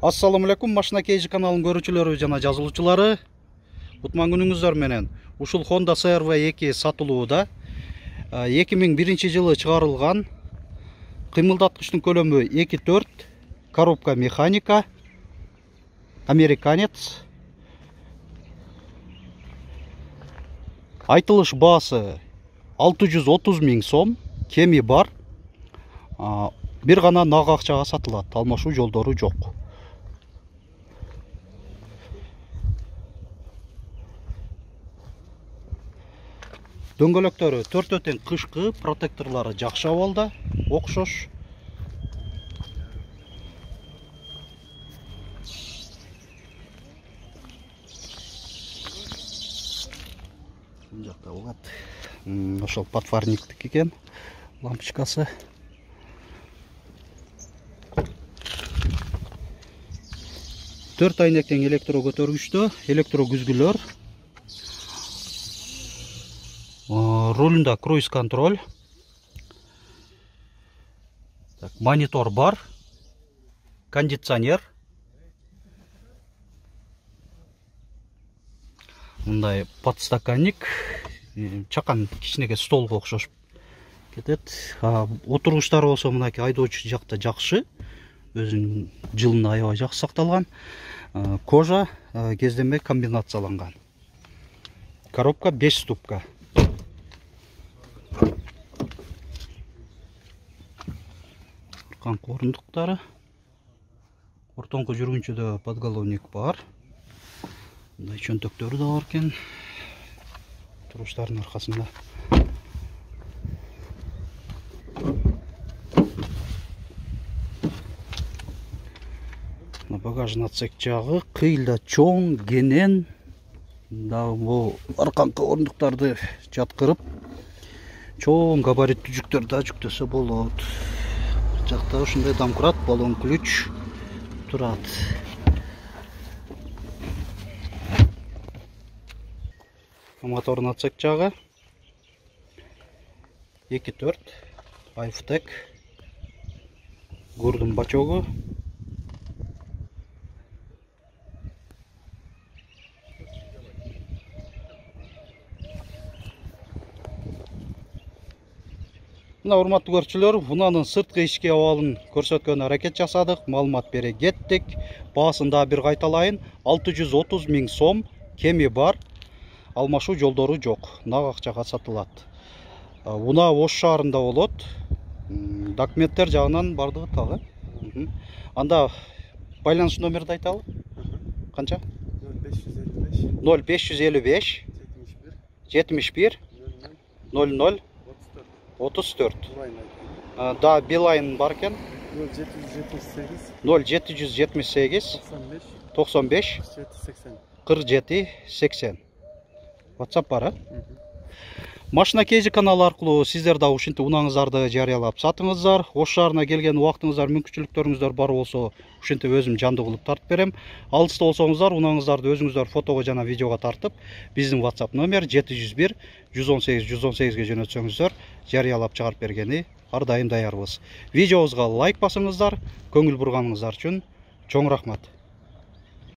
Assalamu alaikum, Машина Кейжи каналын көрүүчүлөрү жана жазылуучулары. Кутман күнүңүздөр менен. Ушул Honda CR-V2 сатылууда. 2001 жылы чыгарылган. Кыймылдаткычтын көлөмү 2.4, коробка механика, американец. Айтылыш баасы 630 000 сом, кеми бар. Бир гана нак акчага сатылат, алмашуу жолдору жок. Дөңгөлөктөрү төртөтен кышкы, протекторлары жакшы абалда, окшош. Мына жакта болот. Ошол подфарниктик экен, лампочкасы. Төрт айнектен электро көтөргүчтө, электро күзгүлөр. Рулунда круиз контроль. Монитор бар. Кондиционер. Мындай подстаканник. Чакан кичинекей столго окшош кетет. Отургучтары болсо мынакей айдоочу жакта жакшы. Өзүнүн жылына аябай жакшы сакталган. Кожа кездеме комбинацияланган. Коробка 5 ступка. Арканкы орундуктары. Ортоңку жүргүнчүдө подголовник бар. Мындай чөнтөктөрү да бар экен. Туруштардын аркасында. Багажный отсек жагы кыйла чоң, кенен. Да бул арканкы орундуктарды жаткырып, чоң габариттүү жүктөр да жүктөсө болот. Жакта ушундай домкрат, баллон ключ турат. Мотордун отсек жагы 2.4, Айфтек, гурдун бачогу. Мына урматтуу көрүүчүлөр, унаанын сырткы ички абалын көрсөткөн аракет жасадык, маалымат бере кеттик. Баасын да бир кайталайын, 630 000 сом, кеми бар, алмашуу жолдору жок, нак акчага сатылат. Унаа Ош шаарында болот. Документтер жагынан бардыгы так. Анда байланыш номерди айталы. Канча? 0555 71 00 34. Да, Билайн бар экен. 0778 95 47 80. WhatsApp бар. Машина Кейжи каналы аркылуу сиздер да ушинтип унааңыздарды жарыялап сатыңыздар. Ош шаарына келген убактыңыздар, мүмкүнчүлүктөрүңүздөр бар болсо, ушинтип өзүм жандуу кылып тартып берем. Алыста болсоңуздар, унааңыздарды өзүңүздөр фотого жана видеого тартып, биздин WhatsApp номер 701 118 118ге жөнөтсөңүздөр, жарыялап чыгарып бергени ар дайым даярбыз. Видеобузга лайк басыңыздар, көңүл бурганыңыздар үчүн чоң рахмат.